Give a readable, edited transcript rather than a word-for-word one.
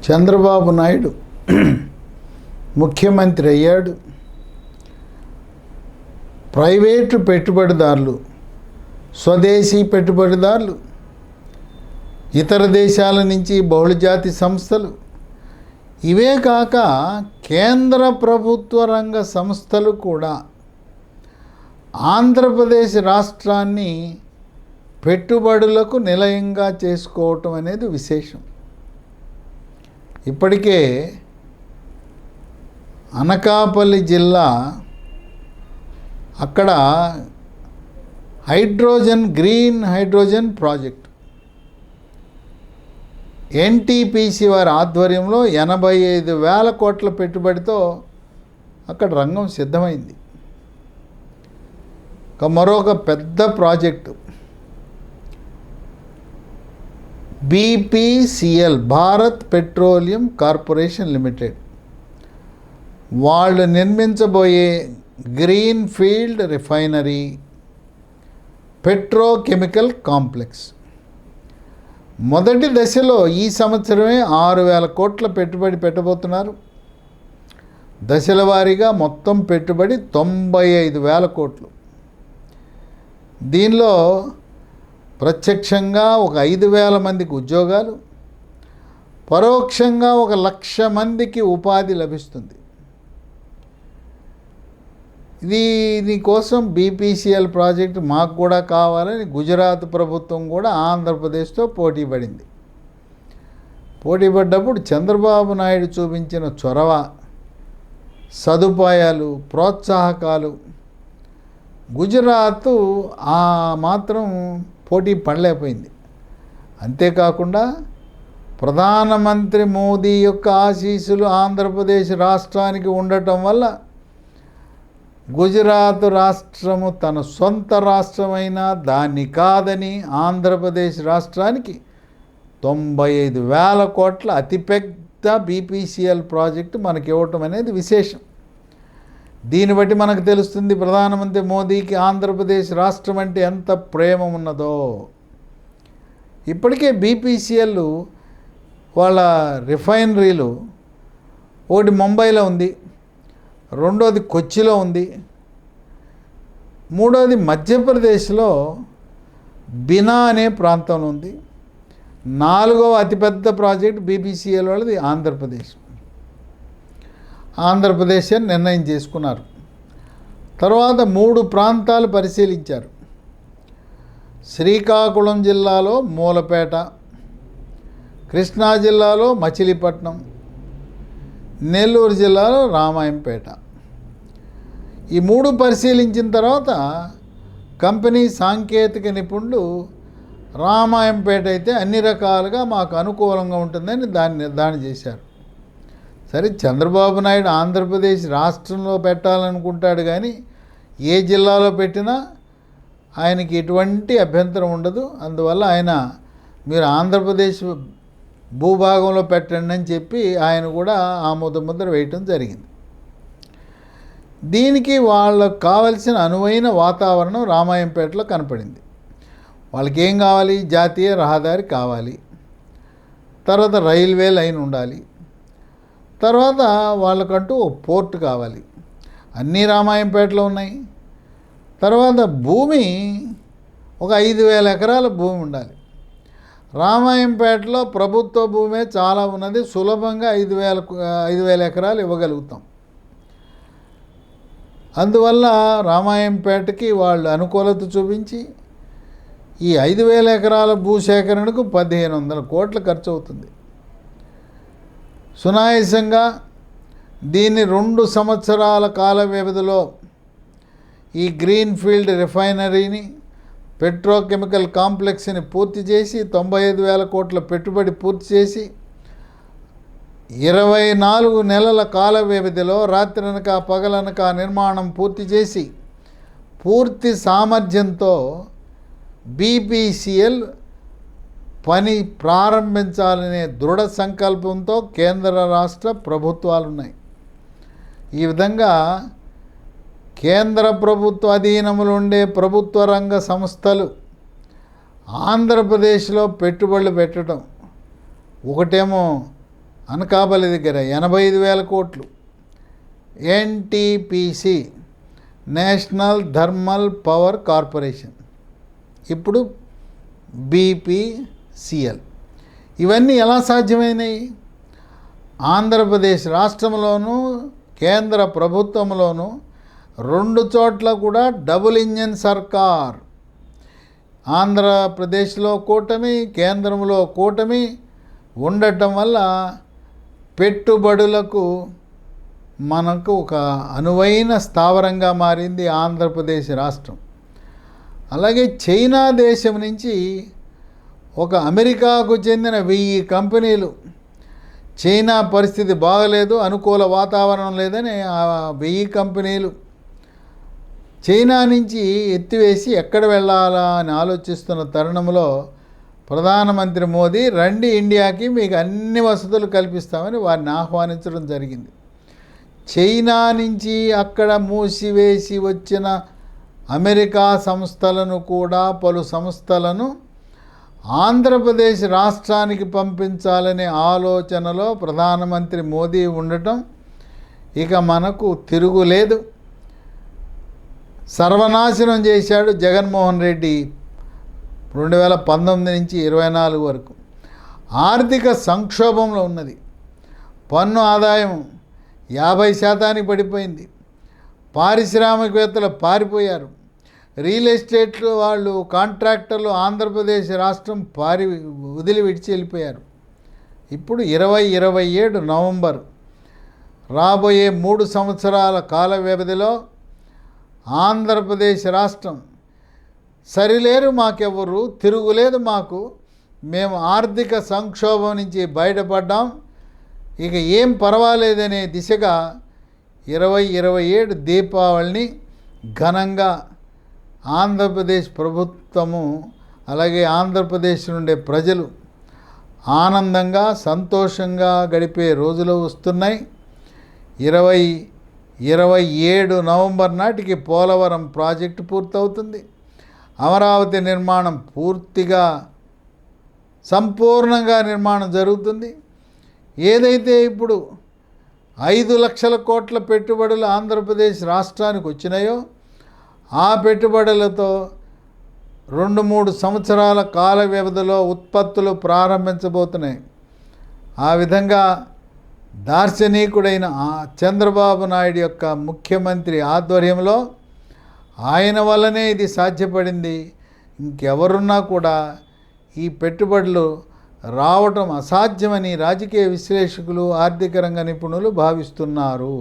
చంద్రబాబు నాయుడు ముఖ్యమంత్రి అయ్యాడు. ప్రైవేటు పెట్టుబడిదారులు, స్వదేశీ పెట్టుబడిదారులు, ఇతర దేశాల నుంచి బహుళజాతి సంస్థలు, ఇవే కాక కేంద్ర ప్రభుత్వ రంగ సంస్థలు కూడా ఆంధ్రప్రదేశ్ రాష్ట్రాన్ని పెట్టుబడులకు నిలయంగా చేసుకోవటం అనేది విశేషం. ఇప్పటికే అనకాపల్లి జిల్లా అక్కడ గ్రీన్ హైడ్రోజన్ ప్రాజెక్ట్ ఎన్టీపీసీ వారి ఆధ్వర్యంలో 85,000 కోట్ల పెట్టుబడితో అక్కడ రంగం సిద్ధమైంది. మరొక పెద్ద project BPCL, Bharat petroleum corporation limited, వాళ్ళు నిర్మించబోయే green field refinery petrochemical complex మొదటి దశలో ఈ సంవత్సరమే 6,000 కోట్ల పెట్టుబడి పెట్టబోతున్నారు. దశల వారీగా మొత్తం పెట్టుబడి 95,000 కోట్లు. దీనిలో ప్రత్యక్షంగా ఒక 5,000 మందికి ఉద్యోగాలు, పరోక్షంగా 1,00,000 మందికి ఉపాధి లభిస్తుంది. దీనికోసం BPCL ప్రాజెక్టు మాకు కూడా కావాలని గుజరాత్ ప్రభుత్వం కూడా ఆంధ్రప్రదేశ్తో పోటీ పడింది. పోటీ పడ్డప్పుడు చంద్రబాబు నాయుడు చూపించిన చొరవ, సదుపాయాలు, ప్రోత్సాహకాలు గుజరాత్ ఆ మాత్రం పోటీ పడలేకపోయింది. అంతేకాకుండా ప్రధానమంత్రి మోదీ యొక్క ఆశీస్సులు ఆంధ్రప్రదేశ్ రాష్ట్రానికి ఉండటం వల్ల గుజరాత్ రాష్ట్రము తన సొంత రాష్ట్రమైనా దాన్ని కాదని ఆంధ్రప్రదేశ్ రాష్ట్రానికి 95,000 కోట్ల అతిపెద్ద BPCL ప్రాజెక్టు మనకి ఇవ్వటం అనేది విశేషం. దీన్ని బట్టి మనకు తెలుస్తుంది ప్రధానమంత్రి మోదీకి ఆంధ్రప్రదేశ్ రాష్ట్రం అంటే ఎంత ప్రేమ ఉన్నదో. ఇప్పటికే BPCL వాళ్ళ రిఫైనరీలు ఒకటి ముంబైలో ఉంది, రెండోది కొచ్చిలో ఉంది, మూడోది మధ్యప్రదేశ్లో బినా అనే ప్రాంతంలో ఉంది, 4వ అతిపెద్ద ప్రాజెక్ట్ BPCL వాళ్ళది ఆంధ్రప్రదేశ్ అని నిర్ణయం చేసుకున్నారు. తర్వాత 3 ప్రాంతాలు పరిశీలించారు. శ్రీకాకుళం జిల్లాలో మూలపేట, కృష్ణా జిల్లాలో మచిలీపట్నం, నెల్లూరు జిల్లాలో రామాయంపేట. ఈ 3 పరిశీలించిన తర్వాత కంపెనీ సాంకేతిక నిపుణులు రామాయంపేట అయితే అన్ని రకాలుగా మాకు అనుకూలంగా ఉంటుందని దాన్ని నిర్ధారణ చేశారు. సరే, చంద్రబాబు నాయుడు ఆంధ్రప్రదేశ్ రాష్ట్రంలో పెట్టాలనుకుంటాడు, కానీ ఏ జిల్లాలో పెట్టినా ఆయనకి ఎటువంటి అభ్యంతరం ఉండదు. అందువల్ల ఆయన మీరు ఆంధ్రప్రదేశ్ భూభాగంలో పెట్టండి అని చెప్పి ఆయన కూడా ఆమోదముద్ర వేయటం జరిగింది. దీనికి వాళ్ళకు కావలసిన అనువైన వాతావరణం రామాయంపేటలో కనపడింది. వాళ్ళకి ఏం కావాలి? జాతీయ రహదారి కావాలి, తర్వాత రైల్వే లైన్ ఉండాలి, తర్వాత వాళ్ళకంటూ ఒక పోర్ట్ కావాలి. అన్నీ రామాయంపేటలో ఉన్నాయి. తర్వాత భూమి ఒక 5,000 ఎకరాల భూమి ఉండాలి. రామాయంపేటలో ప్రభుత్వ భూమే చాలా ఉన్నది, సులభంగా 5,000 ఎకరాలు ఇవ్వగలుగుతాం. అందువల్ల రామాయంపేటకి వాళ్ళు అనుకూలత చూపించి ఈ 5,000 ఎకరాల భూసేకరణకు 1,500 కోట్లు ఖర్చు అవుతుంది. సునాయాసంగా దీన్ని 2 సంవత్సరాల కాల వ్యవధిలో ఈ గ్రీన్ ఫీల్డ్ రిఫైనరీని, పెట్రోకెమికల్ కాంప్లెక్స్ని పూర్తి చేసి 95,000 కోట్ల పెట్టుబడి పూర్తి చేసి 24 నెలల కాల వ్యవధిలో రాత్రనక పగలనక నిర్మాణం పూర్తి చేసి పూర్తి సామర్థ్యంతో BPCL పని ప్రారంభించాలనే దృఢ సంకల్పంతో కేంద్ర రాష్ట్ర ప్రభుత్వాలున్నాయి. ఈ విధంగా కేంద్ర ప్రభుత్వ అధీనంలో ఉండే ప్రభుత్వ రంగ సంస్థలు ఆంధ్రప్రదేశ్లో పెట్టుబడులు పెట్టడం, ఒకటేమో అనకాపల్లి దగ్గర 85,000 కోట్లు. NTPC, national thermal power corporation, ఇప్పుడు బీపీసీఎల్. ఇవన్నీ ఎలా సాధ్యమైనవి? ఆంధ్రప్రదేశ్ రాష్ట్రంలోనూ కేంద్ర ప్రభుత్వంలోనూ 2 చోట్ల కూడా డబుల్ ఇంజన్ సర్కార్. ఆంధ్రప్రదేశ్లో కూటమి, కేంద్రంలో కూటమి ఉండటం వల్ల పెట్టుబడులకు మనకు ఒక అనువైన స్థావరంగా మారింది ఆంధ్రప్రదేశ్ రాష్ట్రం. అలాగే చైనా దేశం నుంచి ఒక అమెరికాకు చెందిన 1000 కంపెనీలు, చైనా పరిస్థితి బాగలేదు, అనుకూల వాతావరణం లేదని ఆ 1000 కంపెనీలు చైనా నుంచి ఎత్తివేసి ఎక్కడ వెళ్ళాలా అని ఆలోచిస్తున్న తరుణంలో ప్రధానమంత్రి మోదీ రండి ఇండియాకి, మీకు అన్ని వసతులు కల్పిస్తామని వారిని ఆహ్వానించడం జరిగింది. చైనా నుంచి అక్కడ మూసివేసి వచ్చిన అమెరికా సంస్థలను కూడా, పలు సంస్థలను ఆంధ్రప్రదేశ్ రాష్ట్రానికి పంపించాలనే ఆలోచనలో ప్రధానమంత్రి మోదీ ఉండటం ఇక మనకు తిరుగులేదు. సర్వనాశనం చేశాడు జగన్మోహన్ రెడ్డి 2019 నుంచి 24 వరకు. ఆర్థిక సంక్షోభంలో ఉన్నది. పన్ను ఆదాయం 50% పడిపోయింది. పారిశ్రామికవేత్తలు పారిపోయారు. రియల్ ఎస్టేట్ వాళ్ళు, కాంట్రాక్టర్లు ఆంధ్రప్రదేశ్ రాష్ట్రం వదిలి విడిచి వెళ్ళిపోయారు. ఇప్పుడు 2027 నవంబర్, రాబోయే 3 సంవత్సరాల కాల వ్యవధిలో ఆంధ్రప్రదేశ్ రాష్ట్రం సరిలేరు మాకెవ్వరు, తిరుగులేదు మాకు, మేము ఆర్థిక సంక్షోభం నుంచి బయటపడ్డాం, ఇక ఏం పర్వాలేదనే దిశగా 2027 దీపావళిని ఘనంగా ఆంధ్రప్రదేశ్ ప్రభుత్వము, అలాగే ఆంధ్రప్రదేశ్ నుండే ప్రజలు ఆనందంగా సంతోషంగా గడిపే రోజులు వస్తున్నాయి. 2027 నవంబర్ నాటికి పోలవరం ప్రాజెక్టు పూర్తవుతుంది. అమరావతి నిర్మాణం పూర్తిగా సంపూర్ణంగా నిర్మాణం జరుగుతుంది. ఏదైతే ఇప్పుడు 5 లక్షల కోట్ల పెట్టుబడులు ఆంధ్రప్రదేశ్ రాష్ట్రానికి వచ్చినాయో ఆ పెట్టుబడులతో 2-3 సంవత్సరాల కాల వ్యవధిలో ఉత్పత్తులు ప్రారంభించబోతున్నాయి. ఆ విధంగా దార్శనికుడైన చంద్రబాబు నాయుడు యొక్క ముఖ్యమంత్రి ఆధ్వర్యంలో ఆయన వల్లనే ఇది సాధ్యపడింది. ఇంకెవరున్నా కూడా ఈ పెట్టుబడులు రావటం అసాధ్యమని రాజకీయ విశ్లేషకులు, ఆర్థిక రంగ నిపుణులు భావిస్తున్నారు.